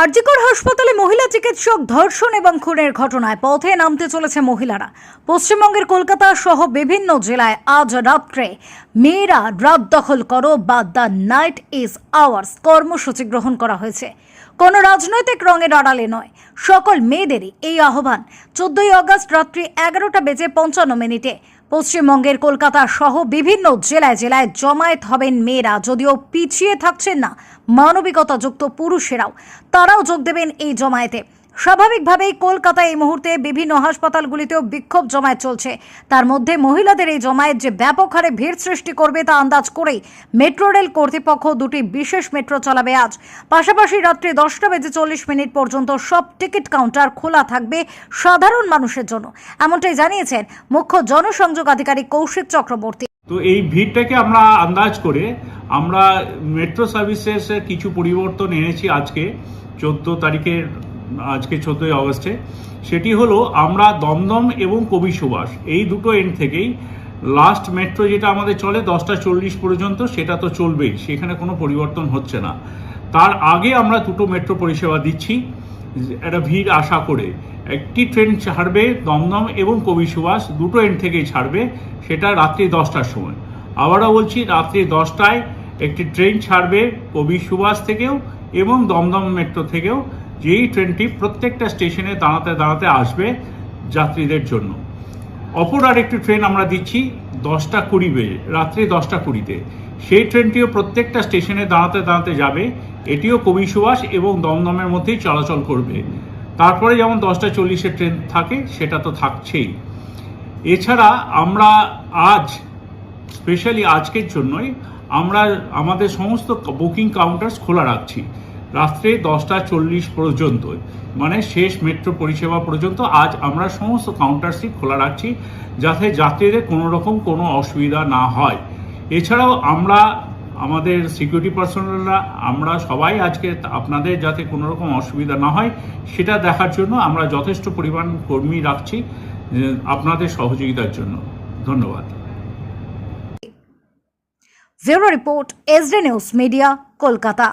আরজিকর হাসপাতালে মহিলা চিকিৎসক ধর্ষণ এবং খুনের ঘটনায় পথে নামতে চলেছে মহিলারা। পশ্চিমবঙ্গের কলকাতা সহ বিভিন্ন জেলায় আজ রাত্রে মেয়েরা রাত দখল করো বা দ্য নাইট ইজ আওয়ার্স কর্মসূচি গ্রহণ করা হয়েছে। কোনো রাজনৈতিক রঙের আড়ালে নয়, সকল মেয়েদেরই এই আহ্বান। 14ই আগস্ট রাত্রি 11:55 পশ্চিমবঙ্গের কলকাতা সহ বিভিন্ন জেলায় জেলায় জমায়েত হবেন মেয়েরা। যদিও পিছিয়ে থাকছেন না মানবিকতাযুক্ত পুরুষেরাও, তারাও যোগ দেবেন এই জমায়েতে। স্বাভাবিকভাবেই কলকাতায় এই মুহূর্তে বিভিন্ন হাসপাতালগুলিতেও বিক্ষোভ জমায়েত চলছে। তার মধ্যে মহিলাদের এই জমায়েত যে ব্যাপক হারে ভিড় সৃষ্টি করবে তা আন্দাজ করেই মেট্রো রেল কর্তৃপক্ষ দুটি বিশেষ মেট্রো চালাবে আজ। পাশাপাশি রাত্রি 10:40 পর্যন্ত সব টিকিট কাউন্টার খোলা থাকবে সাধারণ মানুষের জন্য, এমনটাই জানিয়েছেন মুখ্য জনসংযোগ আধিকারিক কৌশিক চক্রবর্তী। তো এই ভিড়টাকে আমরা আন্দাজ করে আমরা মেট্রো সার্ভিসেস কিছু পরিবর্তন এনেছি আজকে 14ই আগস্টে। সেটি হলো আমরা দমদম এবং কবি সুভাষ এই দুটো এন্ড থেকেই লাস্ট মেট্রো যেটা আমাদের চলে 10:40 পর্যন্ত, সেটা তো চলবেই, সেখানে কোনো পরিবর্তন হচ্ছে না। তার আগে আমরা দুটো মেট্রো পরিষেবা দিচ্ছি একটা ভিড় আশা করে। একটি ট্রেন ছাড়বে দমদম এবং কবি সুভাষ, দুটো এন্ড থেকেই ছাড়বে, সেটা রাত্রি 10টার সময়। আবারও বলছি, রাত্রি 10টায় একটি ট্রেন ছাড়বে কবি সুভাষ থেকেও এবং দমদম মেট্রো থেকেও, যেই ট্রেনটি প্রত্যেকটা স্টেশনে দাঁড়াতে দাঁড়াতে আসবে যাত্রীদের জন্য। অপর আরেকটি ট্রেন আমরা দিচ্ছি 10:20 রাত্রি 10:20। সেই ট্রেনটিও প্রত্যেকটা স্টেশনে দাঁড়াতে দাঁড়াতে যাবে, এটিও কবি সুভাষ এবং দমদমের মধ্যেই চলাচল করবে। তারপরে যেমন 10:40 ট্রেন থাকে সেটা তো থাকছেই। এছাড়া আমরা আজ স্পেশালি আজকের জন্যই আমরা আমাদের সমস্ত বুকিং কাউন্টার্স খোলা রাখছি রাত্রে 10:40 পর্যন্ত, মানে শেষ মেট্রো পরিষেবা পর্যন্ত আজ আমরা সমস্ত কাউন্টার্সই খোলা রাখছি, যাতে যাত্রীদের কোনো রকম কোনো অসুবিধা না হয়। এছাড়াও আমরা আমাদের সিকিউরিটি পার্সোনালরা আমরা সবাই আজকে আপনাদের যাতে কোনো রকম অসুবিধা না হয় সেটা দেখার জন্য আমরা যথেষ্ট পরিমাণ কর্মী রাখছি আপনাদের সহযোগিতার জন্য। ধন্যবাদ। Bureau report, SD news media, Kolkata.